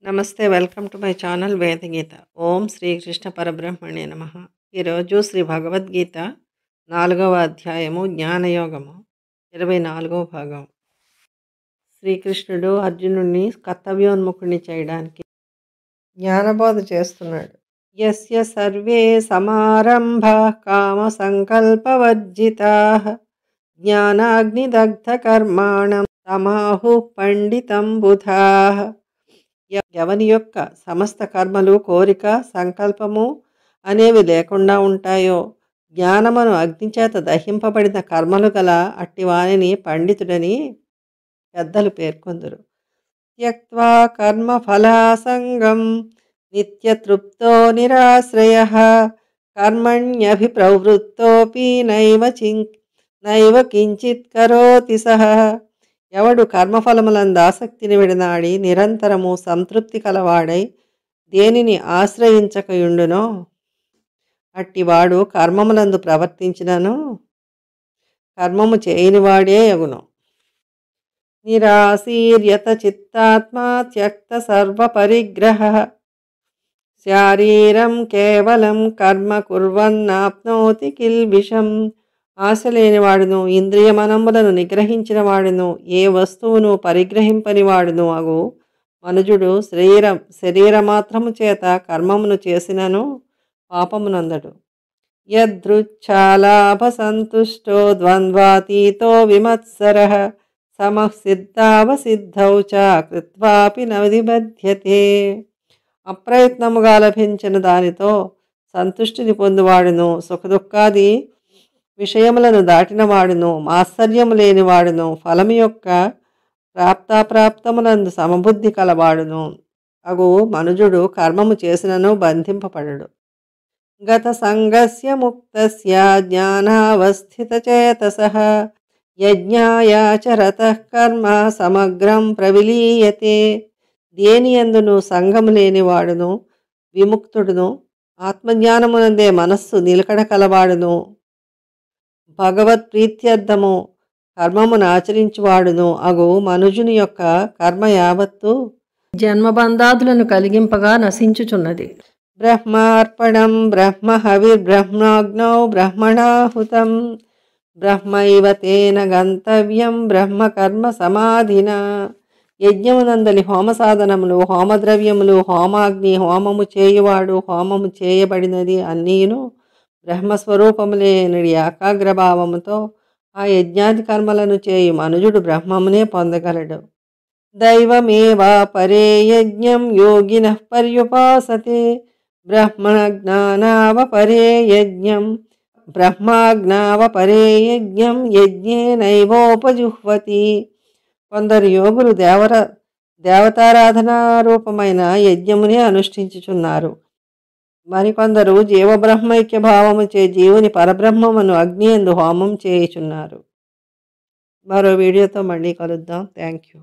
నమస్తే. Welcome to my channel Vedageetha. ఓం శ్రీ కృష్ణ పరబ్రహ్మణే నమః. ఈరోజు శ్రీ భగవద్గీత 4వ అధ్యాయము జ్ఞానయోగము 24వ భాగం. శ్రీకృష్ణుడు అర్జునుడిని కర్తవ్యోన్ముఖుడిని చేయడానికి జ్ఞానబోధ చేస్తున్నాడు. యస్య సర్వే సమారంభాః కామ సంకల్పవర్జితాః జ్ఞానాగ్నిదగ్ధ కర్మాణం తమాహు పండితం బుధాః. ఎవని యొక్క సమస్త కర్మలు కోరిక సంకల్పము అనేవి లేకుండా ఉంటాయో జ్ఞానమును అగ్నిచేత దహింపబడిన కర్మలు గల అట్టివానిని పండితుడని పెద్దలు పేర్కొందురు. త్యక్త్వా కర్మఫలాసంగం నిత్యతృప్తో నిరాశ్రయః కర్మణ్యభిప్రవృత్తోపి నైవ కించిత్ కరోతి సహ. ఎవడు కర్మఫలములందు ఆసక్తిని విడనాడి నిరంతరము సంతృప్తి కలవాడై దేనిని ఆశ్రయించకయుండునో అట్టివాడు కర్మములందు ప్రవర్తించినను కర్మము చేయనివాడే యగును. నిరాశీర్యత చిత్తాత్మా త్యక్త సర్వపరిగ్రహ శారీరం కేవలం కర్మ కుర్వన్నాప్నోతి కిల్బిషం. ఆశ లేనివాడును ఇంద్రియ మనములను నిగ్రహించిన వాడును ఏ వస్తువును పరిగ్రహింపని వాడును అగు మనుజుడు శరీరమాత్రము చేత కర్మమును చేసినను పాపమునందడు. యదృచ్ఛాలాభ సంతుష్టో ద్వంద్వాతీతో విమత్సరః సమః సిద్ధావసిద్ధౌ చ కృత్వాపి నవిబధ్యతే. అప్రయత్నముగా లభించిన దానితో సంతుష్టిని పొందువాడును సుఖదుఖాది విషయములను దాటినవాడును మాత్సర్యము లేనివాడును ఫలము యొక్క ప్రాప్తాప్రాప్తమునందు సమబుద్ధి కలవాడును అగు మనుజుడు కర్మము చేసినను బంధింపబడడు. గత సంగస్య ముక్తస్య జ్ఞానావస్థితచేతసః యజ్ఞాయాచరతః కర్మ సమగ్రం ప్రవిలీయతే. దేనియందును సంగము లేనివాడును విముక్తుడును ఆత్మజ్ఞానమునందే మనస్సు నిలకడ కలవాడును భగవత్ ప్రీత్యర్థము కర్మమును ఆచరించువాడును అగు మనుజుని యొక్క కర్మ యావత్తు జన్మబంధాదులను కలిగింపగా నశించుచున్నది. బ్రహ్మార్పణం బ్రహ్మ హవిర్బ్రహ్మాగ్నౌ బ్రహ్మణాహుతం బ్రహ్మైవ తేన గంతవ్యం బ్రహ్మ కర్మ సమాధిన. యజ్ఞమునందలి హోమ సాధనములు హోమద్రవ్యములు హోమాగ్ని హోమము చేయువాడు హోమము చేయబడినది అన్నీను బ్రహ్మస్వరూపములేని ఏకాగ్రభావముతో ఆ యజ్ఞాది కర్మలను చేయు మనుజుడు బ్రహ్మమునే పొందగలడు. దైవమేవా పరే యజ్ఞం యోగినః పర్యుపాసతే బ్రహ్మాజ్ఞావపరే యజ్ఞం యజ్ఞేనైవోపజుహ్వతి. కొందరు యోగులు దేవతారాధనారూపమైన యజ్ఞమునే అనుష్ఠించుచున్నారు. మరికొందరు జీవబ్రహ్మైక్య భావము చే జీవుని పరబ్రహ్మమును అగ్నియందు హోమం చేయుచున్నారు. మరో వీడియోతో మళ్ళీ కలుద్దాం. Thank you.